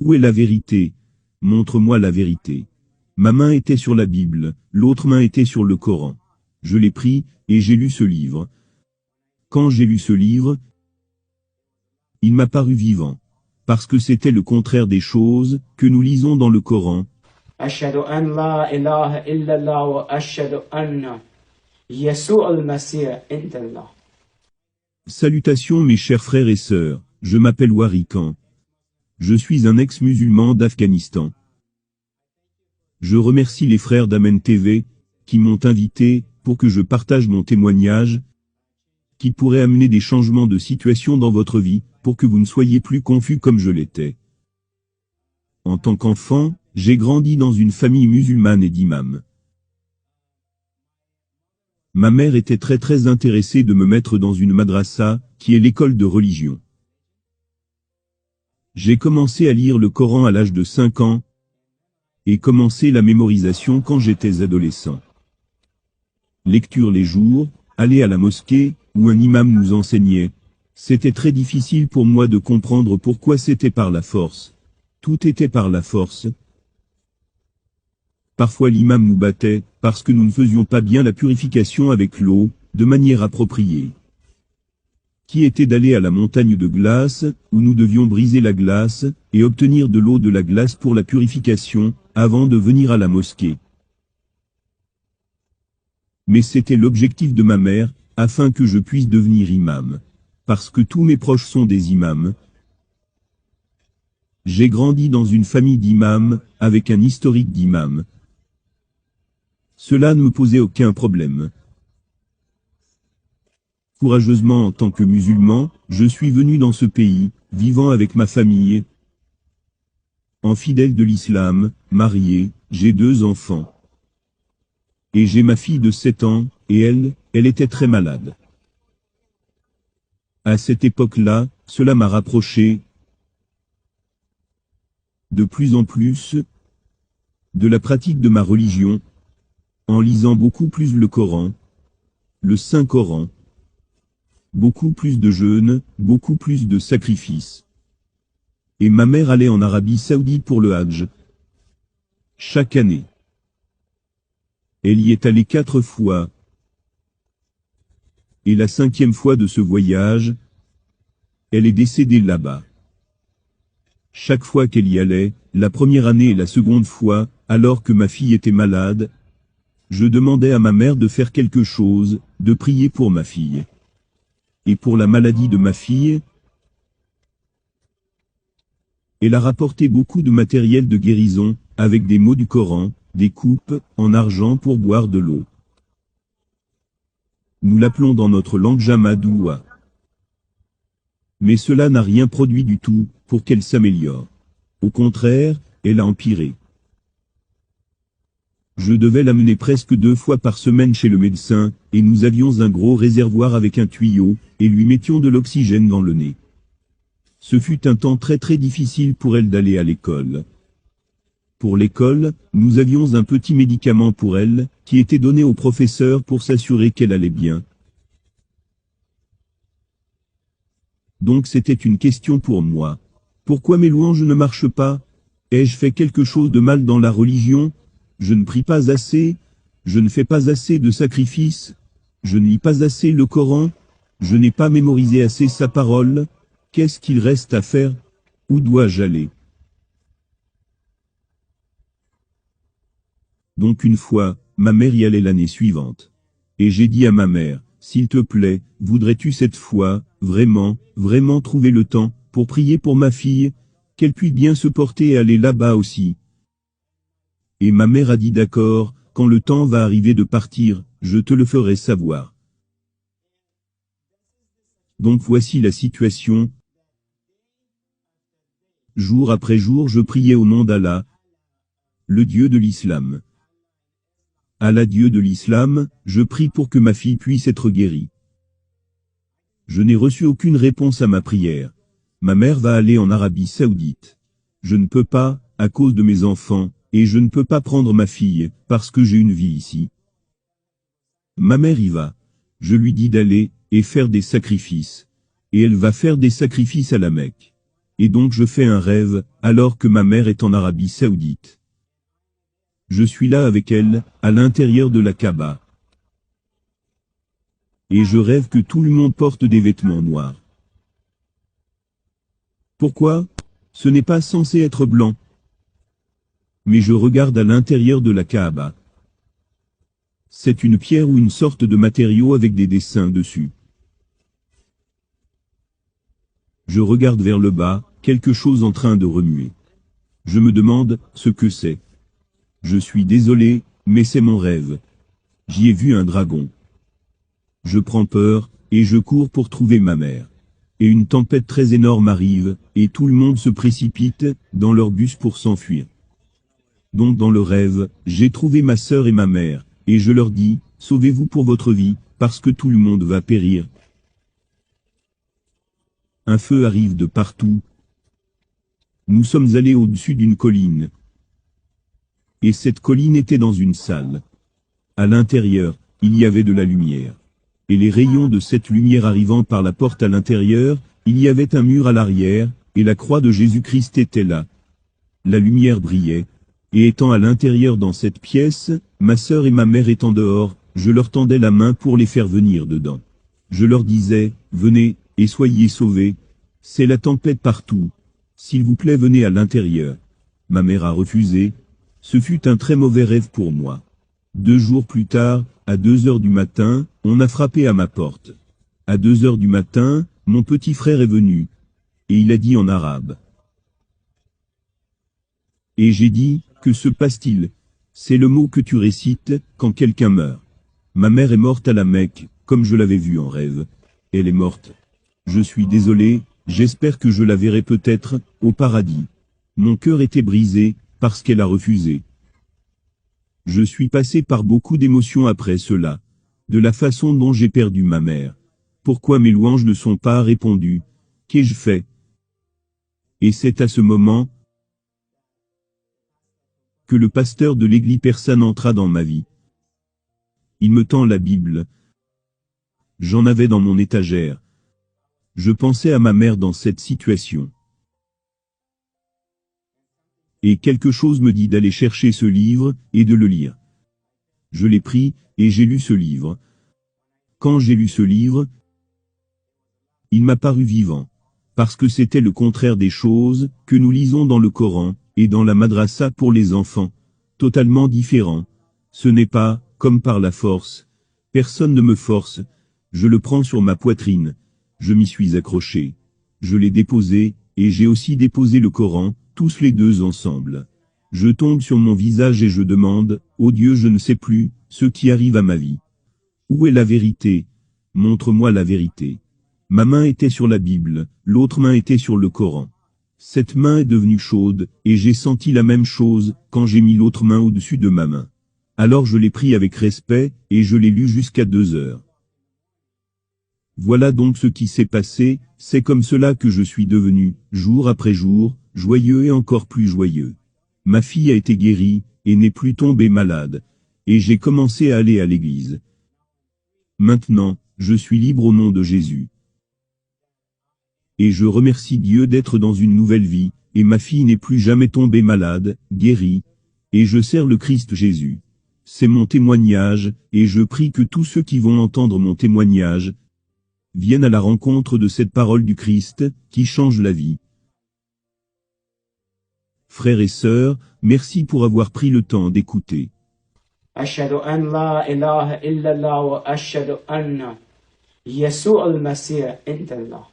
Où est la vérité? Montre-moi la vérité. Ma main était sur la Bible, l'autre main était sur le Coran. Je l'ai pris, et j'ai lu ce livre. Quand j'ai lu ce livre, il m'a paru vivant. Parce que c'était le contraire des choses que nous lisons dans le Coran. أشهد أن لا إله إلا الله وأشهد أن يسوع المسيح عند الله. Salutations mes chers frères et sœurs, je m'appelle Warikan. Je suis un ex-musulman d'Afghanistan. Je remercie les frères d'Amen TV, qui m'ont invité, pour que je partage mon témoignage, qui pourrait amener des changements de situation dans votre vie, pour que vous ne soyez plus confus comme je l'étais. En tant qu'enfant, j'ai grandi dans une famille musulmane et d'imams. Ma mère était très intéressée de me mettre dans une madrasa, qui est l'école de religion. J'ai commencé à lire le Coran à l'âge de 5 ans, et commencé la mémorisation quand j'étais adolescent. Lecture les jours, aller à la mosquée, où un imam nous enseignait. C'était très difficile pour moi de comprendre pourquoi c'était par la force. Tout était par la force. Parfois l'imam nous battait, parce que nous ne faisions pas bien la purification avec l'eau, de manière appropriée. Qui était d'aller à la montagne de glace, où nous devions briser la glace, et obtenir de l'eau de la glace pour la purification, avant de venir à la mosquée. Mais c'était l'objectif de ma mère, afin que je puisse devenir imam. Parce que tous mes proches sont des imams. J'ai grandi dans une famille d'imams, avec un historique d'imams. Cela ne me posait aucun problème. Courageusement en tant que musulman, je suis venu dans ce pays, vivant avec ma famille. En fidèle de l'islam, marié, j'ai 2 enfants. Et j'ai ma fille de 7 ans, et elle était très malade. À cette époque-là, cela m'a rapproché, de plus en plus, de la pratique de ma religion, en lisant beaucoup plus le Coran, le Saint-Coran, beaucoup plus de jeûnes, beaucoup plus de sacrifices. Et ma mère allait en Arabie Saoudite pour le Hajj. Chaque année. Elle y est allée 4 fois. Et la 5e fois de ce voyage, elle est décédée là-bas. Chaque fois qu'elle y allait, la première année et la seconde fois, alors que ma fille était malade, je demandais à ma mère de faire quelque chose, de prier pour ma fille. Et pour la maladie de ma fille, elle a rapporté beaucoup de matériel de guérison, avec des mots du Coran, des coupes, en argent pour boire de l'eau. Nous l'appelons dans notre langue Jamadoua. Mais cela n'a rien produit du tout, pour qu'elle s'améliore. Au contraire, elle a empiré. Je devais l'amener presque 2 fois par semaine chez le médecin, et nous avions un gros réservoir avec un tuyau, et lui mettions de l'oxygène dans le nez. Ce fut un temps très difficile pour elle d'aller à l'école. Pour l'école, nous avions un petit médicament pour elle, qui était donné au professeur pour s'assurer qu'elle allait bien. Donc c'était une question pour moi. Pourquoi mes louanges ne marchent pas? Ai-je fait quelque chose de mal dans la religion? Je ne prie pas assez? Je ne fais pas assez de sacrifices? Je ne lis pas assez le Coran? Je n'ai pas mémorisé assez sa parole? Qu'est-ce qu'il reste à faire? Où dois-je aller? Donc une fois, ma mère y allait l'année suivante. Et j'ai dit à ma mère, s'il te plaît, voudrais-tu cette fois, vraiment trouver le temps, pour prier pour ma fille, qu'elle puisse bien se porter et aller là-bas aussi. Et ma mère a dit d'accord, quand le temps va arriver de partir, je te le ferai savoir. Donc voici la situation. Jour après jour je priais au nom d'Allah, le Dieu de l'islam. Allah Dieu de l'islam, je prie pour que ma fille puisse être guérie. Je n'ai reçu aucune réponse à ma prière. Ma mère va aller en Arabie Saoudite. Je ne peux pas, à cause de mes enfants, et je ne peux pas prendre ma fille, parce que j'ai une vie ici. Ma mère y va. Je lui dis d'aller, et faire des sacrifices. Et elle va faire des sacrifices à la Mecque. Et donc je fais un rêve, alors que ma mère est en Arabie Saoudite. Je suis là avec elle, à l'intérieur de la Kaaba. Et je rêve que tout le monde porte des vêtements noirs. Pourquoi? Ce n'est pas censé être blanc. Mais je regarde à l'intérieur de la Kaaba. C'est une pierre ou une sorte de matériau avec des dessins dessus. Je regarde vers le bas, quelque chose en train de remuer. Je me demande ce que c'est. Je suis désolé, mais c'est mon rêve. J'y ai vu un dragon. Je prends peur, et je cours pour trouver ma mère. Et une tempête très énorme arrive, et tout le monde se précipite dans leur bus pour s'enfuir. Donc dans le rêve, j'ai trouvé ma sœur et ma mère, et je leur dis, sauvez-vous pour votre vie, parce que tout le monde va périr. Un feu arrive de partout. Nous sommes allés au-dessus d'une colline. Et cette colline était dans une salle. À l'intérieur, il y avait de la lumière. Et les rayons de cette lumière arrivant par la porte à l'intérieur, il y avait un mur à l'arrière, et la croix de Jésus-Christ était là. La lumière brillait. Et étant à l'intérieur dans cette pièce, ma sœur et ma mère étant dehors, je leur tendais la main pour les faire venir dedans. Je leur disais, venez, et soyez sauvés. C'est la tempête partout. S'il vous plaît, venez à l'intérieur. Ma mère a refusé. Ce fut un très mauvais rêve pour moi. 2 jours plus tard, à 2 heures du matin, on a frappé à ma porte. À 2 heures du matin, mon petit frère est venu. Et il a dit en arabe. Et j'ai dit, que se passe-t-il? C'est le mot que tu récites, quand quelqu'un meurt. Ma mère est morte à la Mecque, comme je l'avais vue en rêve. Elle est morte. Je suis désolé, j'espère que je la verrai peut-être, au paradis. Mon cœur était brisé, parce qu'elle a refusé. Je suis passé par beaucoup d'émotions après cela. De la façon dont j'ai perdu ma mère. Pourquoi mes louanges ne sont pas répondues? Qu'ai-je fait? Et c'est à ce moment que le pasteur de l'église persane entra dans ma vie. Il me tend la Bible. J'en avais dans mon étagère. Je pensais à ma mère dans cette situation. Et quelque chose me dit d'aller chercher ce livre, et de le lire. Je l'ai pris, et j'ai lu ce livre. Quand j'ai lu ce livre, il m'a paru vivant. Parce que c'était le contraire des choses que nous lisons dans le Coran, et dans la madrasa pour les enfants. Totalement différent. Ce n'est pas, comme par la force. Personne ne me force. Je le prends sur ma poitrine. Je m'y suis accroché. Je l'ai déposé, et j'ai aussi déposé le Coran, tous les deux ensemble. Je tombe sur mon visage et je demande, ô Dieu, je ne sais plus, ce qui arrive à ma vie. Où est la vérité? Montre-moi la vérité. Ma main était sur la Bible, l'autre main était sur le Coran. Cette main est devenue chaude, et j'ai senti la même chose, quand j'ai mis l'autre main au-dessus de ma main. Alors je l'ai pris avec respect, et je l'ai lu jusqu'à 2 heures. Voilà donc ce qui s'est passé, c'est comme cela que je suis devenu, jour après jour, joyeux et encore plus joyeux. Ma fille a été guérie, et n'est plus tombée malade. Et j'ai commencé à aller à l'église. Maintenant, je suis libre au nom de Jésus. Et je remercie Dieu d'être dans une nouvelle vie, et ma fille n'est plus jamais tombée malade, guérie, et je sers le Christ Jésus. C'est mon témoignage, et je prie que tous ceux qui vont entendre mon témoignage viennent à la rencontre de cette parole du Christ, qui change la vie. Frères et sœurs, merci pour avoir pris le temps d'écouter. أشهد أن لا إله إلا الله وأشهد أن يسوع المسيح عند الله.